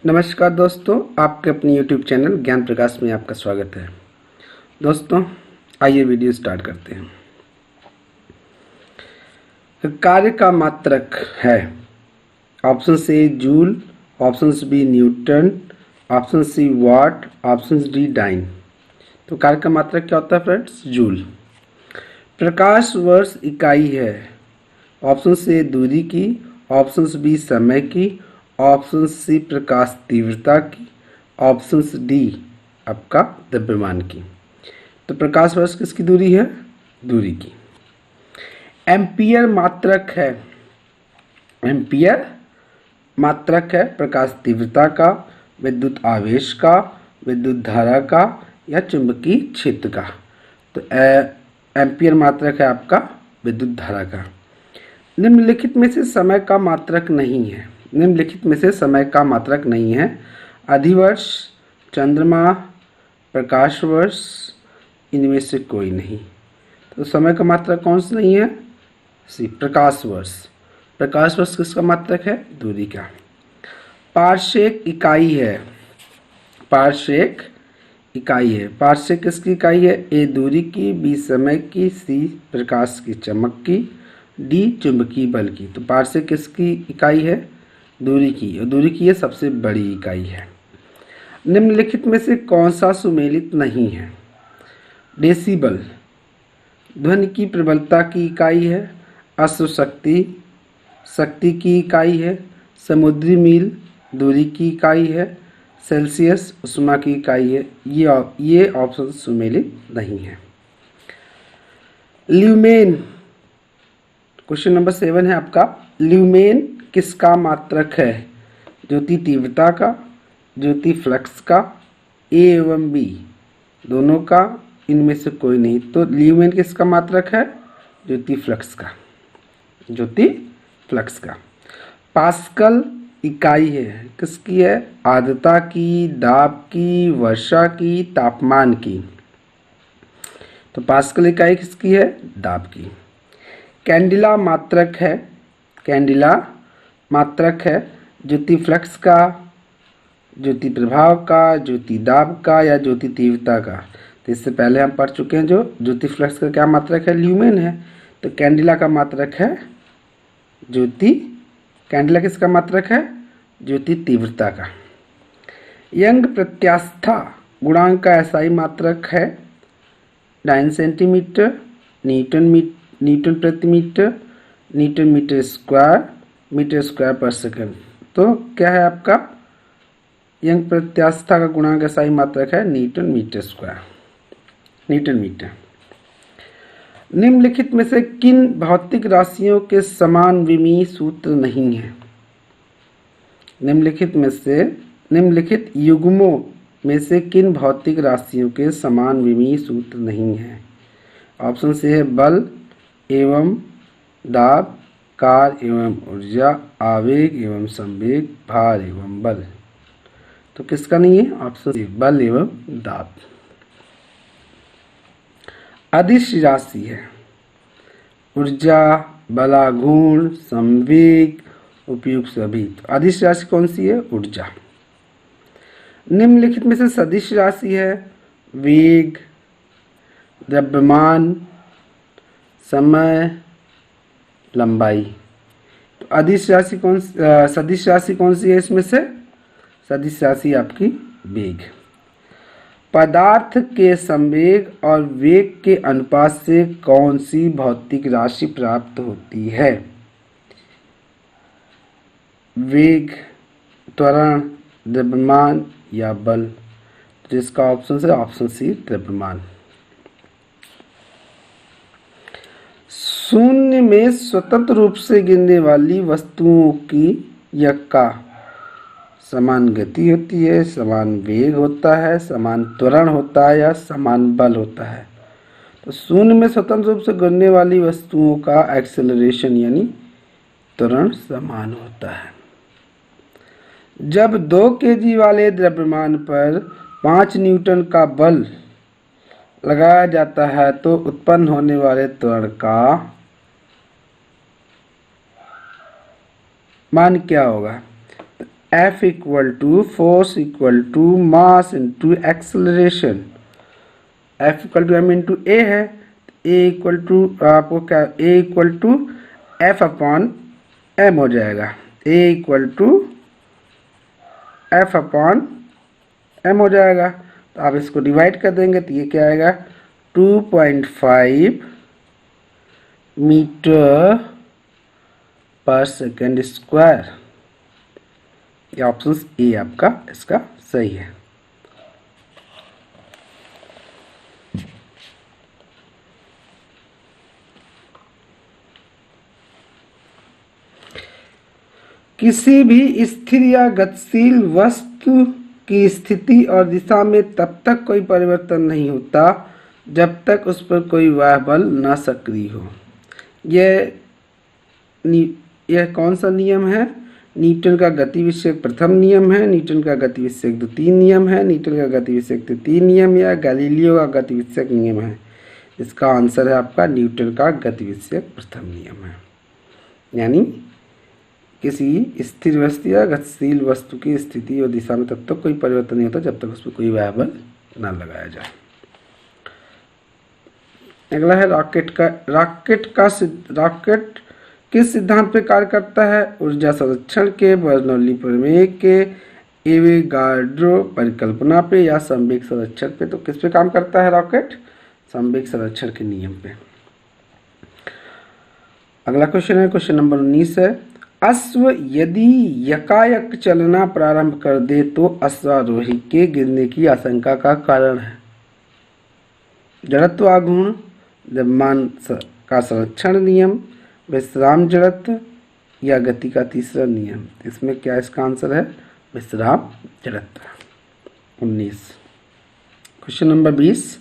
नमस्कार दोस्तों, आपके अपने YouTube चैनल ज्ञान प्रकाश में आपका स्वागत है। दोस्तों, आइए वीडियो स्टार्ट करते हैं। कार्य का मात्रक है option A joule, option B newton, option C watt, option D dyne. तो कार्य का मात्रक क्या होता है फ्रेंड्स? जूल। प्रकाश वर्ष इकाई है ऑप्शन ए दूरी की, ऑप्शन बी समय की, ऑप्शन सी प्रकाश तीव्रता की, ऑप्शन डी आपका द्रव्यमान की। तो प्रकाश वर्ष किसकी दूरी है? दूरी की। एम्पियर मात्रक है, एम्पियर मात्रक है प्रकाश तीव्रता का, विद्युत आवेश का, विद्युत धारा का या चुंबकीय क्षेत्र का। तो एम्पियर मात्रक है आपका विद्युत धारा का। निम्नलिखित में से समय का मात्रक नहीं है, निम्नलिखित में से समय का मात्रक नहीं है। अधिवर्ष, चंद्रमा, प्रकाश वर्ष, इनमें से कोई नहीं। तो समय का मात्रक कौन सा नहीं है? सी प्रकाश वर्ष। प्रकाश वर्ष किसका मात्रक है? दूरी का। पार्सेक इकाई है, पार्सेक इकाई है। पार्सेक किसकी इकाई है? ए दूरी की, बी समय की, सी प्रकाश की चमक की, डी चुंबकीय बल की। तो पार्सेक किसकी इकाई है? दूरी की, और दूरी की ये सबसे बड़ी इकाई है। निम्नलिखित में से कौन सा सुमेलित नहीं है? डेसिबल ध्वनि की प्रबलता की इकाई है, अश्व शक्ति शक्ति की इकाई है, समुद्री मील दूरी की इकाई है, सेल्सियस उष्मा की इकाई है। ये ऑप्शन सुमेलित नहीं है। ल्यूमेन, क्वेश्चन नंबर 7 है आपका। ल्यूमेन किसका मात्रक है? ज्योति तीव्रता का, ज्योति फ्लक्स का, ए एवं बी दोनों का, इनमें से कोई नहीं। तो ल्यूमेन किसका मात्रक है? ज्योति फ्लक्स का, ज्योति फ्लक्स का। पास्कल इकाई है किसकी है? आर्द्रता की, दाब की, वर्षा की, तापमान की। तो पास्कल इकाई किसकी है? दाब की। कैंडिला मात्रक है, कैंडिला मात्रक है ज्योति फ्लक्स का, ज्योति प्रभाव का, ज्योति दाब का या ज्योति तीव्रता का। तो इससे पहले हम पढ़ चुके हैं जो ज्योति फ्लक्स का क्या मात्रक है? ल्यूमेन है। तो कैंडिला का मात्रक है ज्योति, कैंडिला किसका मात्रक है? ज्योति तीव्रता का। यंग प्रत्यास्था गुणांक का एसआई मात्रक है 9 सेंटीमीटर, न्यूटन प्रति मीटर, न्यूटन मीटर स्क्वायर पर सेकंड। तो क्या है आपका? यंग प्रत्यास्था का गुणांक एसआई मात्रक है newton metre square, newton metre. निम्नलिखित में से किन भौतिक राशियों के समान विमीय सूत्र नहीं है? निम्नलिखित युग्मों में से किन भौतिक राशियों के समान विमीय सूत्र नहीं है? ऑप्शन से है बल एवं दाब, कार्य एवं ऊर्जा, आवेग एवं संवेग, भार एवं बल। तो किसका नहीं है? ऑप्शन सी बल एवं दाब। अदिश राशि है ऊर्जा, बलागुण, संवेग, उपयुक्त सभी। तो अदिश राशि कौन सी है? ऊर्जा। निम्नलिखित में से सदिश राशि है वेग, द्रव्यमान, समय, लंबाई। तो अदिश राशि कौन, सदिश राशि कौन सी है इसमें से? सदिश राशि आपकी वेग। पदार्थ के संवेग और वेग के अनुपात से कौन सी भौतिक राशि प्राप्त होती है? वेग, त्वरण, द्रव्यमान या बल। जिसका ऑप्शन है ऑप्शन सी द्रव्यमान। शून्य में स्वतंत्र रूप से गिरने वाली वस्तुओं की यक्का समान गति होती है, समान वेग होता है, समान त्वरण होता है या समान बल होता है। तो शून्य में स्वतंत्र रूप से गिरने वाली वस्तुओं का एक्सेलरेशन यानी त्वरण समान होता है। जब 2 kg वाले द्रव्यमान पर 5 न्यूटन का बल लगाया जाता है तो उत्पन्न होने वाले त्वरण का मान क्या होगा? F equal to force equal to mass into acceleration. F equal to M into A है, ए इक्वल टू आपको क्या, A equal to F upon M हो जाएगा, A equal to F upon M हो जाएगा। तो आप इसको डिवाइड कर देंगे तो ये क्या आएगा, 2.5 मीटर पर सेकेंड स्क्वायर। ये ऑप्शन ए आपका इसका सही है। किसी भी स्थिर या गतिशील वस्तु की स्थिति और दिशा में तब तक कोई परिवर्तन नहीं होता जब तक उस पर कोई बाह्य बल न सक्रिय हो। यह कौन सा नियम है? न्यूटन का गति विषयक प्रथम नियम है, न्यूटन का गति विषयक द्वितीय नियम है, न्यूटन का गति विषयक तृतीय नियम या गैलीलियो का गति विषयक नियम है। इसका आंसर है आपका न्यूटन का गति विषयक प्रथम नियम है। यानी किसी स्थिर वस्तु या गतिशील वस्तु की स्थिति और दिशा में तब तक कोई परिवर्तन नहीं होता जब तक उस पर कोई बाह्य बल न लगाया जाए। अगला है रॉकेट किस सिद्धांत पे कार्य करता है? ऊर्जा संरक्षण के, बर्नौली प्रमेय के, एवोगाड्रो परिकल्पना पे या संवेग संरक्षण पे। तो किस पे काम करता है रॉकेट? संवेग संरक्षण के नियम पे। अगला क्वेश्चन है क्वेश्चन नंबर 19 है, अश्व यदि यकायक चलना प्रारंभ कर दे तो अश्वारोही के गिरने की आशंका का कारण है। जड़त्व आघूर्ण, द्रव्यमान का संरक्षण नियम, विश्राम जड़त्व या गति का तीसरा नियम। इसमें क्या इसका आंसर है? विश्राम जड़त्व। 19 क्वेश्चन नंबर 20,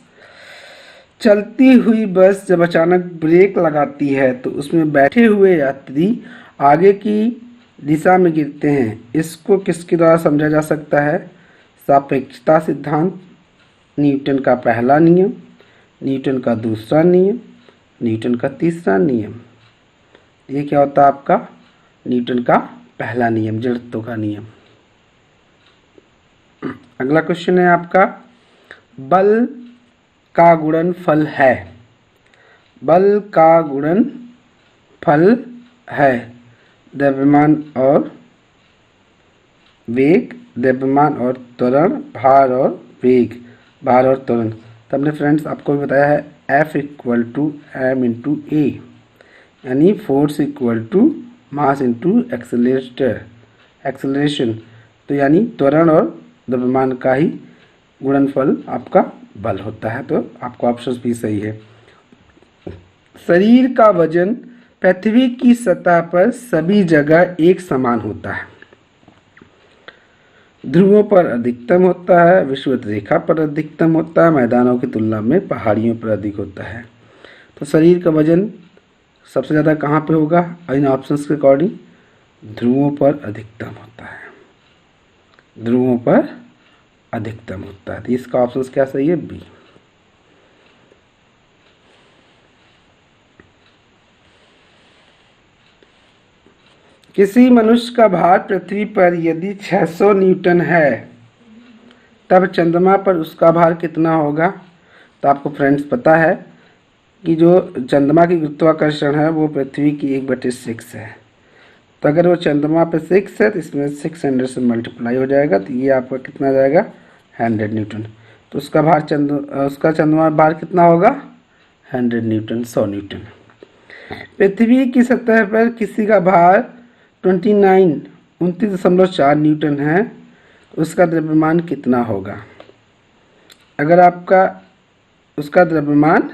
चलती हुई बस जब अचानक ब्रेक लगाती है तो उसमें बैठे हुए यात्री आगे की दिशा में गिरते हैं। इसको किसके द्वारा समझा जा सकता है? सापेक्षता सिद्धांत, न्यूटन का पहला नियम, न्यूटन का दूसरा नियम, न्यूटन का तीसरा नियम। ये क्या होता है आपका? न्यूटन का पहला नियम, जड़त्व का नियम। अगला क्वेश्चन है आपका, बल का गुणनफल है। बल का गुणनफल है द्रव्यमान और वेग, द्रव्यमान और त्वरण, भार और वेग, भार और त्वरण। तो हमने फ्रेंड्स आपको भी बताया है F equal to M into A, यानी force equal to mass into acceleration. तो यानी त्वरण और द्रव्यमान का ही गुणनफल आपका बल होता है। तो आपका ऑप्शन भी सही है। शरीर का वजन पृथ्वी की सतह पर सभी जगह एक समान होता है। ध्रुवों पर अधिकतम होता है, विषुवत रेखा पर अधिकतम होता है, मैदानों की तुलना में पहाड़ियों पर अधिक होता है। तो शरीर का वजन सबसे ज़्यादा कहाँ पे होगा? इन ऑप्शंस के अकॉर्डिंग ध्रुवों पर अधिकतम होता है, ध्रुवों पर अधिकतम होता है। तो इसका ऑप्शन क्या सही है? बी। किसी मनुष्य का भार पृथ्वी पर यदि 600 न्यूटन है तब चंद्रमा पर उसका भार कितना होगा? तो आपको फ्रेंड्स पता है कि जो चंद्रमा की गुरुत्वाकर्षण है वो पृथ्वी की 1/6 है। तो अगर वो चंद्रमा पे 6 है तो इसमें 600 से मल्टीप्लाई हो जाएगा, तो ये आपका कितना जाएगा? 100 न्यूटन। तो उसका भार उसका चंद्रमा भार कितना होगा? 100 न्यूटन, 100 न्यूटन। पृथ्वी की सतह पर किसी का भार 29.4 न्यूटन है, उसका द्रव्यमान कितना होगा? अगर आपका उसका द्रव्यमान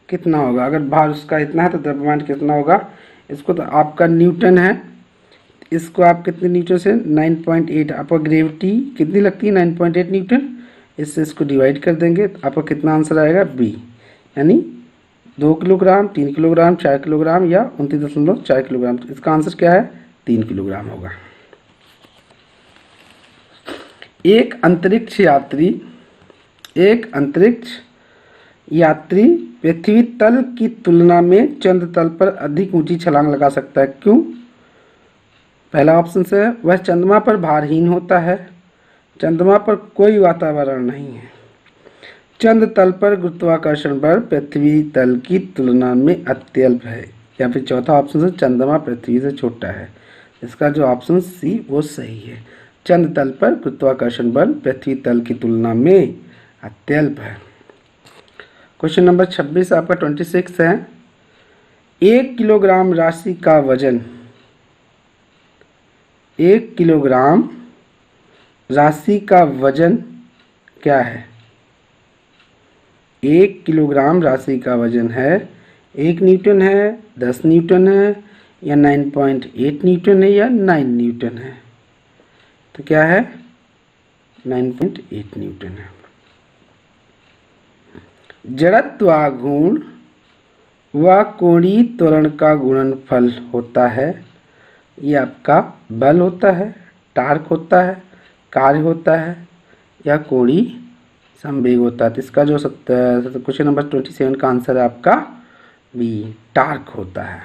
कितना होगा? अगर भार उसका इतना है तो द्रव्यमान कितना होगा? इसको तो आपका न्यूटन है, इसको आप कितने न्यूटन से? 9.8। आपको ग्रेविटी कितनी लगती है? 9.8 न्यूटन। इससे इसको डिवाइड कर देंगे तो आपका कितना आंसर आएगा? बी। यानी 2 किलोग्राम, 3 किलोग्राम, 4 किलोग्राम या 29.4 किलोग्राम। तो इसका आंसर क्या है? 3 किलोग्राम होगा। एक अंतरिक्ष यात्री पृथ्वी तल की तुलना में चंद्र तल पर अधिक ऊंची छलांग लगा सकता है। क्यों? पहला ऑप्शन है वह चंद्रमा पर भारहीन होता है। चंद्रमा पर कोई वातावरण नहीं है। चंद्र तल पर गुरुत्वाकर्षण बल पृथ्वी तल की तुलना में अत्यल्प है। या फिर चौथा ऑप्शन है चंद्रमा पृथ्वी से छोटा है। इसका जो ऑप्शन सी वो सही है। चंद्र तल पर गुरुत्वाकर्षण बल पृथ्वी तल की तुलना में अत्यल्प है। क्वेश्चन नंबर 26 आपका 26 है। 1 किलोग्राम राशि का वजन 1 किलोग्राम राशि का वजन क्या है? 1 किलोग्राम राशि का वजन है 1 न्यूटन है, 10 न्यूटन है या 9.8 न्यूटन है या 9 न्यूटन है। तो क्या है? 9.8 न्यूटन है। जड़त्वाघूर्ण व कोणीय त्वरण का गुणनफल होता है। ये आपका बल होता है, टार्क होता है, कार्य होता है या कोणीय संवेग होता है। तो इसका जो क्वेश्चन नंबर 27 का आंसर है आपका बी, टार्क होता है।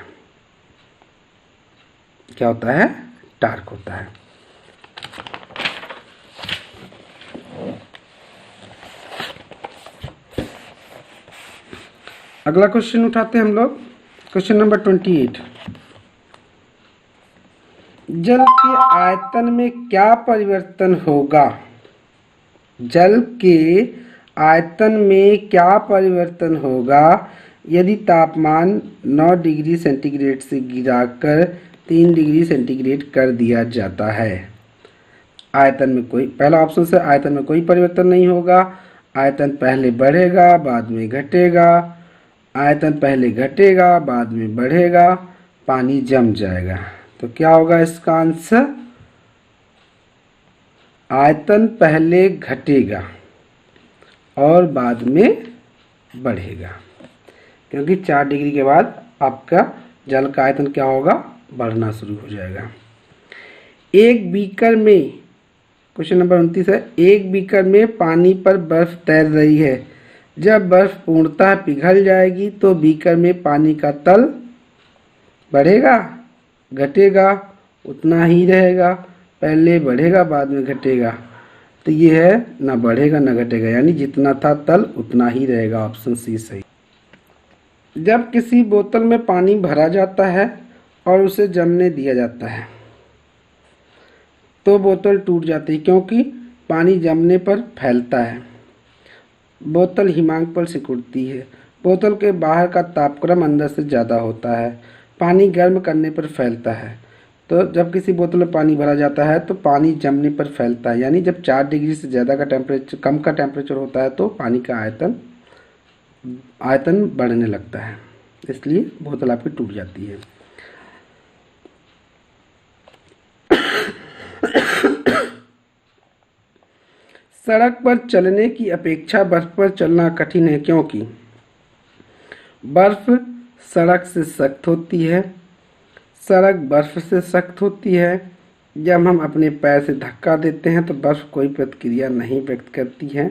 क्या होता है? टार्क होता है। अगला क्वेश्चन उठाते हैं हम लोग, क्वेश्चन नंबर 28। जल के आयतन में क्या परिवर्तन होगा? जल के आयतन में क्या परिवर्तन होगा यदि तापमान 9 डिग्री सेंटीग्रेड से गिराकर 3 डिग्री सेंटीग्रेड कर दिया जाता है? आयतन में कोई, पहला ऑप्शन से आयतन में कोई परिवर्तन नहीं होगा। आयतन पहले बढ़ेगा बाद में घटेगा। आयतन पहले घटेगा बाद में बढ़ेगा। पानी जम जाएगा। तो क्या होगा इसका आंसर? आयतन पहले घटेगा और बाद में बढ़ेगा, क्योंकि 4 डिग्री के बाद आपका जल का आयतन क्या होगा? बढ़ना शुरू हो जाएगा। एक बीकर में, क्वेश्चन नंबर 29 है, एक बीकर में पानी पर बर्फ तैर रही है। जब बर्फ पूर्णतः पिघल जाएगी तो बीकर में पानी का तल बढ़ेगा, घटेगा, उतना ही रहेगा, पहले बढ़ेगा बाद में घटेगा। तो ये है ना बढ़ेगा ना घटेगा, यानी जितना था तल उतना ही रहेगा। ऑप्शन सी सही। जब किसी बोतल में पानी भरा जाता है और उसे जमने दिया जाता है तो बोतल टूट जाती है, क्योंकि पानी जमने पर फैलता है। बोतल हिमांक पर सिकुड़ती है। बोतल के बाहर का तापक्रम अंदर से ज़्यादा होता है। पानी गर्म करने पर फैलता है। तो जब किसी बोतल में पानी भरा जाता है तो पानी जमने पर फैलता है, यानी जब 4 डिग्री से ज़्यादा का टेम्परेचर, कम का टेम्परेचर होता है तो पानी का आयतन बढ़ने लगता है, इसलिए बोतल आपकी टूट जाती है। सड़क पर चलने की अपेक्षा बर्फ पर चलना कठिन है, क्योंकि बर्फ सड़क से सख्त होती है। सड़क बर्फ से सख्त होती है। जब हम अपने पैर से धक्का देते हैं तो बर्फ कोई प्रतिक्रिया नहीं व्यक्त करती है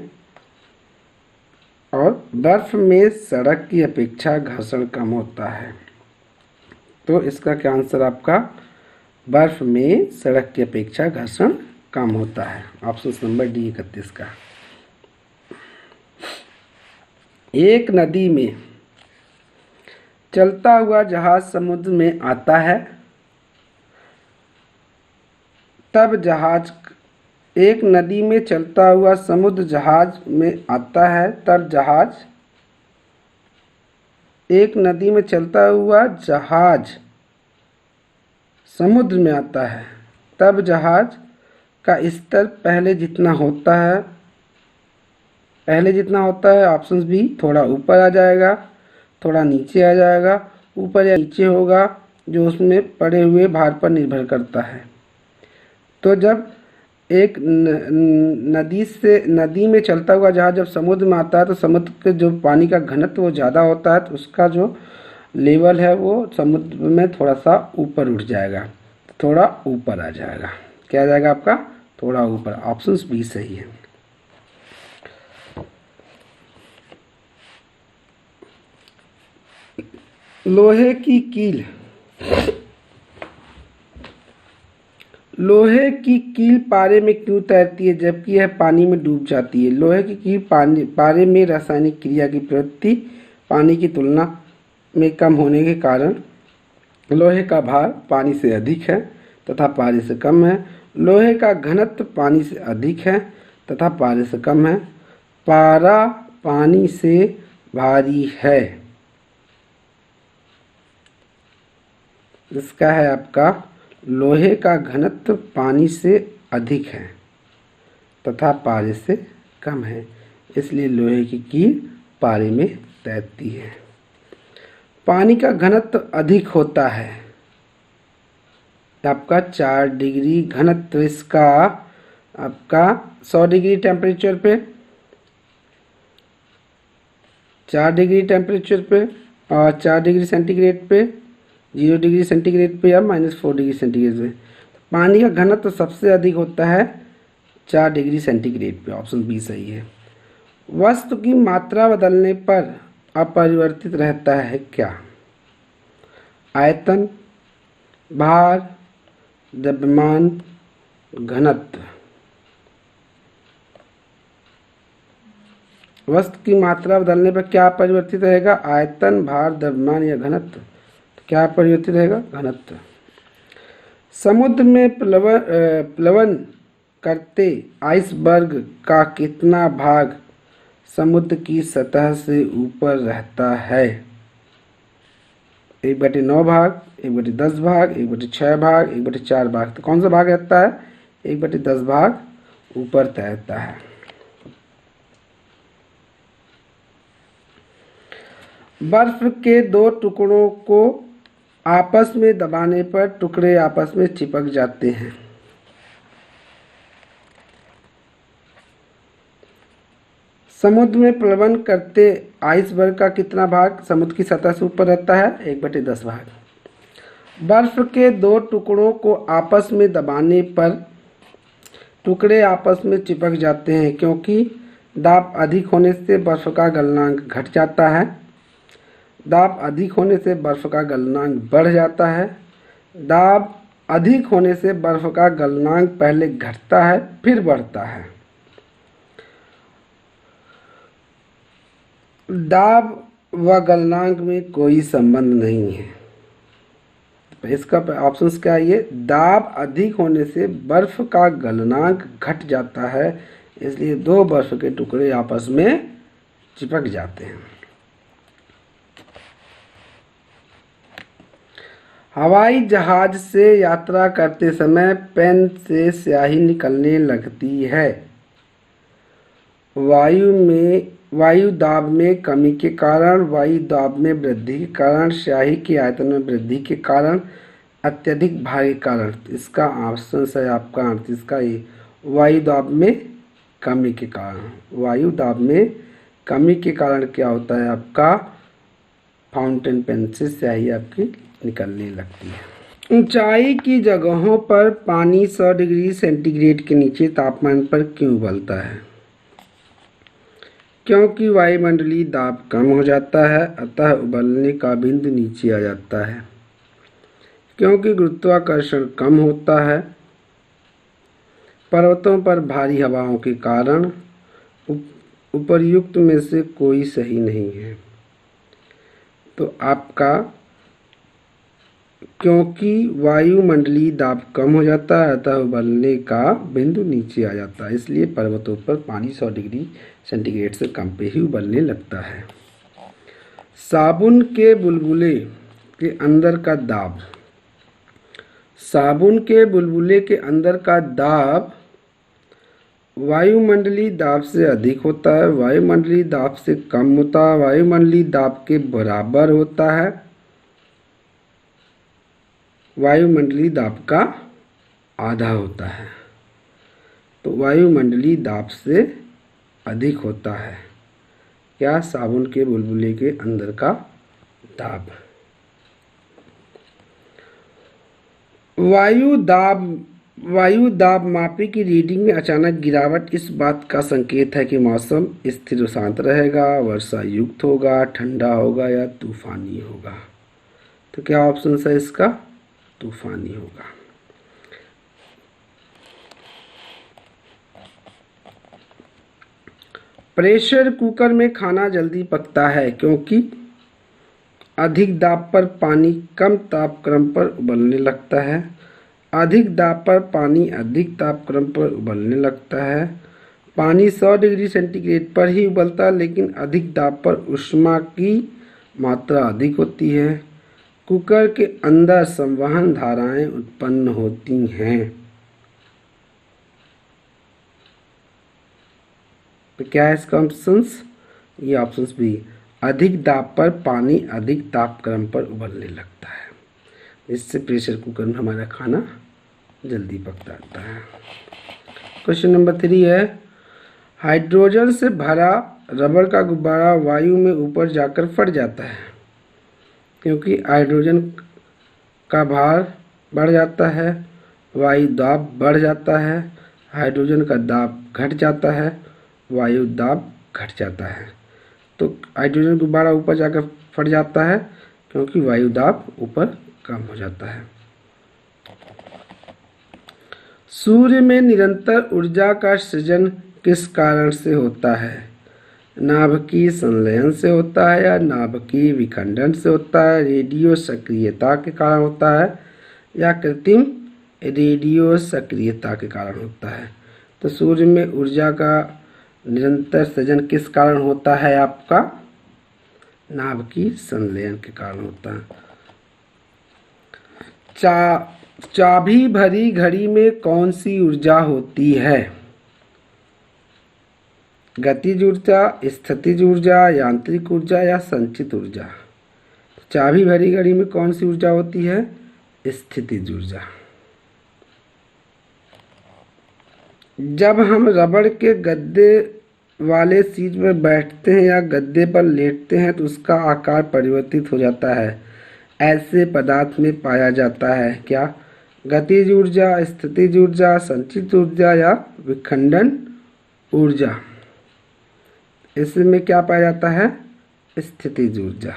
और बर्फ में सड़क की अपेक्षा घर्षण कम होता है। तो इसका क्या आंसर आपका? बर्फ में सड़क की अपेक्षा घर्षण कम होता है। ऑप्शन नंबर डी 31 का। एक नदी में चलता हुआ जहाज समुद्र में आता है तब जहाज, एक नदी में चलता हुआ समुद्र जहाज में आता है तब जहाज, एक नदी में चलता हुआ जहाज समुद्र में आता है तब जहाज का स्तर पहले जितना होता है ऑप्शन बी, थोड़ा ऊपर आ जाएगा, थोड़ा नीचे आ जाएगा, ऊपर या नीचे होगा, जो उसमें पड़े हुए भार पर निर्भर करता है। तो जब एक नदी में चलता हुआ जहाज जब समुद्र में आता है तो समुद्र के जो पानी का घनत्व वो ज़्यादा होता है, तो उसका जो लेवल है वो समुद्र में थोड़ा सा ऊपर उठ जाएगा, थोड़ा ऊपर आ जाएगा। क्या आ जाएगा आपका? थोड़ा ऊपर। ऑप्शन बी सही है। लोहे की कील लोहे की कील पारे में क्यों तैरती है जबकि यह पानी में डूब जाती है? लोहे की कील पारे में रासायनिक क्रिया की प्रवृत्ति पानी की तुलना में कम होने के कारण लोहे का भार पानी से अधिक है तथा पारे से कम है। लोहे का घनत्व पानी से अधिक है तथा पारे से कम है। पारा पानी से भारी है। इसका है आपका लोहे का घनत्व पानी से अधिक है तथा पारे से कम है, इसलिए लोहे की कील पारे में तैरती है। पानी का घनत्व अधिक होता है आपका 4 डिग्री घनत्व इसका आपका 100 डिग्री टेम्परेचर पे, 4 डिग्री टेम्परेचर पे और 4 डिग्री सेंटीग्रेड पे, 0 डिग्री सेंटीग्रेड पे या -4 डिग्री सेंटीग्रेड पे। पानी का घनत्व सबसे अधिक होता है 4 डिग्री सेंटीग्रेड पे। ऑप्शन बी सही है। वस्तु की मात्रा बदलने पर अपरिवर्तित रहता है क्या? आयतन, भार, द्रव्यमान, घनत्व। वस्तु की मात्रा बदलने पर क्या परिवर्तित रहेगा? आयतन, भार, द्रव्यमान या घनत्व? तो क्या परिवर्तित रहेगा? घनत्व। समुद्र में प्लवन करते आइसबर्ग का कितना भाग समुद्र की सतह से ऊपर रहता है? 1/9 भाग, 1/10 भाग, 1/6 भाग, 1/4 भाग। तो कौन सा भाग रहता है? 1/10 भाग ऊपर तैरता है। बर्फ के 2 टुकड़ों को आपस में दबाने पर टुकड़े आपस में चिपक जाते हैं। समुद्र में प्लवन करते आइसबर्ग का कितना भाग समुद्र की सतह से ऊपर रहता है? 1/10 भाग। बर्फ के 2 टुकड़ों को आपस में दबाने पर टुकड़े आपस में चिपक जाते हैं क्योंकि दाब अधिक होने से बर्फ का गलनांक घट जाता है। दाब अधिक होने से बर्फ का गलनांक बढ़ जाता है। दाब अधिक होने से बर्फ का गलनांक पहले घटता है फिर बढ़ता है। दाब व गलनांक में कोई संबंध नहीं है। इसका ऑप्शन क्या है? ये दाब अधिक होने से बर्फ का गलनांक घट जाता है, इसलिए 2 बर्फ के टुकड़े आपस में चिपक जाते हैं। हवाई जहाज से यात्रा करते समय पेन से स्याही निकलने लगती है। वायु दाब में कमी के कारण, वायु दाब में वृद्धि के कारण, स्याही के आयतन में वृद्धि के कारण, अत्यधिक भार के कारण। इसका ऑप्शन है आपका 38 का ये वायु दाब में कमी के कारण। वायु दाब में कमी के कारण क्या होता है? आपका फाउंटेन पेन से स्याही आपकी निकलने लगती है। ऊंचाई की जगहों पर पानी 100 डिग्री सेंटीग्रेड के नीचे तापमान पर क्यों उबलता है? क्योंकि वायुमंडलीय दाब कम हो जाता है, अतः उबलने का बिंदु नीचे आ जाता है। क्योंकि गुरुत्वाकर्षण कम होता है। पर्वतों पर भारी हवाओं के कारण। उपर्युक्त में से कोई सही नहीं है। तो आपका क्योंकि वायुमंडलीय दाब कम हो जाता है अतः उबलने का बिंदु नीचे आ जाता है, इसलिए पर्वतों पर पानी 100 डिग्री सेंटीग्रेड से कम पे ही उबलने लगता है। साबुन के बुलबुले के अंदर का दाब। साबुन के बुलबुले के अंदर का दाब वायुमंडलीय दाब से अधिक होता है, वायुमंडलीय दाब से कम होता है, वायुमंडलीय दाब के बराबर होता है, वायुमंडलीय दाब का आधा होता है। तो वायुमंडलीय दाब से अधिक होता है क्या? साबुन के बुलबुले के अंदर का दाब। वायु दाब मापी की रीडिंग में अचानक गिरावट इस बात का संकेत है कि मौसम स्थिर और शांत रहेगा, वर्षा युक्त होगा, ठंडा होगा या तूफानी होगा। तो क्या ऑप्शन है इसका? तूफानी होगा। प्रेशर कुकर में खाना जल्दी पकता है क्योंकि अधिक दाब पर पानी कम तापक्रम पर उबलने लगता है। अधिक दाब पर पानी अधिक तापक्रम पर उबलने लगता है। पानी 100 डिग्री सेंटीग्रेड पर ही उबलता है, लेकिन अधिक दाब पर ऊष्मा की मात्रा अधिक होती है। कुकर के अंदर संवहन धाराएं उत्पन्न होती हैं। तो क्या है इसका ऑप्शंस? ये ऑप्शंस भी। अधिक दाब पर पानी अधिक तापक्रम पर उबलने लगता है, इससे प्रेशर कुकर में हमारा खाना जल्दी पकता है। क्वेश्चन नंबर 3 है, हाइड्रोजन से भरा रबर का गुब्बारा वायु में ऊपर जाकर फट जाता है क्योंकि हाइड्रोजन का भार बढ़ जाता है, वायु दाब बढ़ जाता है, हाइड्रोजन का दाब घट जाता है, वायु दाब घट जाता है। तो हाइड्रोजन गुब्बारा ऊपर जाकर फट जाता है क्योंकि वायु दाब ऊपर कम हो जाता है। सूर्य में निरंतर ऊर्जा का सृजन किस कारण से होता है? नाभिकीय संलयन से होता है या नाभिकीय विखंडन से होता है, रेडियो सक्रियता के कारण होता है या कृत्रिम रेडियो सक्रियता के कारण होता है? तो सूर्य में ऊर्जा का निरंतर सृजन किस कारण होता है? आपका नाभिकीय संलयन के कारण होता है। चाबी भरी घड़ी में कौन सी ऊर्जा होती है? गतिज ऊर्जा, स्थितिज ऊर्जा, यांत्रिक ऊर्जा या संचित ऊर्जा? चाबी भरी घड़ी में कौन सी ऊर्जा होती है? स्थितिज ऊर्जा। जब हम रबड़ के गद्दे वाले सीट पर बैठते हैं या गद्दे पर लेटते हैं तो उसका आकार परिवर्तित हो जाता है। ऐसे पदार्थ में पाया जाता है क्या? गतिज ऊर्जा, स्थितिज ऊर्जा, संचित ऊर्जा या विखंडन ऊर्जा? इसमें क्या पाया जाता है? स्थितिज ऊर्जा।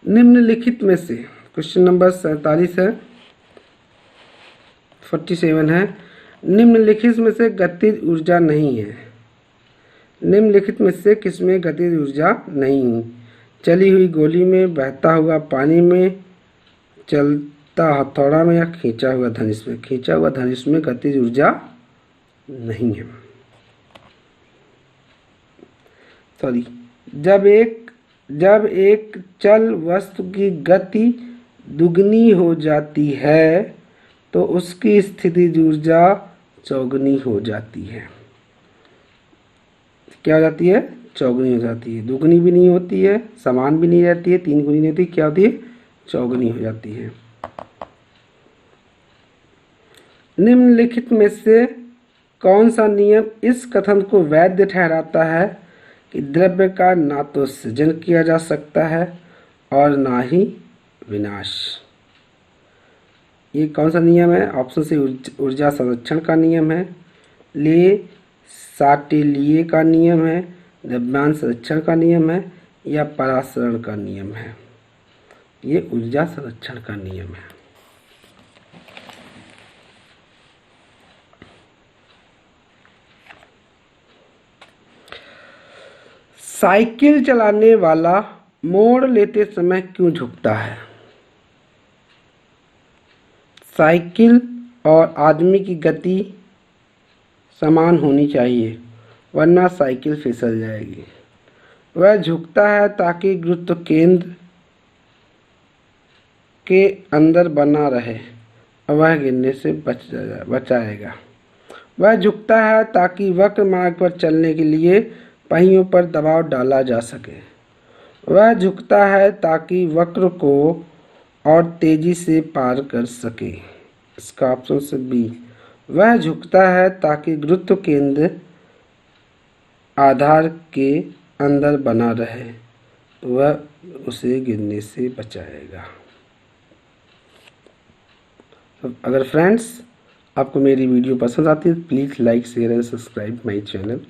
निम्नलिखित में से क्वेश्चन नंबर 47 है, 47 है, निम्नलिखित में से गतिज ऊर्जा नहीं है। निम्नलिखित में से किसमें गतिज ऊर्जा नहीं? चली हुई गोली में, बहता हुआ पानी में, चलता हथौड़ा में या खींचा हुआ धनुष में? खींचा हुआ धनुष में गतिज ऊर्जा नहीं है। सॉरी, जब एक चल वस्तु की गति दुगनी हो जाती है तो उसकी स्थितिज ऊर्जा चौगुनी हो जाती है। क्या हो जाती है? चौगुनी हो जाती है। दुगनी भी नहीं होती है, समान भी नहीं रहती है, 3 गुनी नहीं होती, क्या होती है? चौगुनी हो जाती है। निम्नलिखित में से कौन सा नियम इस कथन को वैध ठहराता है कि द्रव्य का ना तो सृजन किया जा सकता है और ना ही विनाश? ये कौन सा नियम है? ऑप्शन से ऊर्जा संरक्षण का नियम है, ले साटेलिए का नियम है, द्रव्यांश संरक्षण का नियम है या परासरण का नियम है? ये ऊर्जा संरक्षण का नियम है। साइकिल चलाने वाला मोड़ लेते समय क्यों झुकता है? साइकिल और आदमी की गति समान होनी चाहिए वरना साइकिल फिसल जाएगी। वह झुकता है ताकि गुरुत्व केंद्र के अंदर बना रहे और वह गिरने से बचाएगा। वह झुकता है ताकि वक्र मार्ग पर चलने के लिए पहियों पर दबाव डाला जा सके। वह झुकता है ताकि वक्र को और तेजी से पार कर सके। इसका ऑप्शन से बी। वह झुकता है ताकि गुरुत्व केंद्र आधार के अंदर बना रहे, वह उसे गिरने से बचाएगा। अगर फ्रेंड्स आपको मेरी वीडियो पसंद आती है तो please like share and subscribe my channel.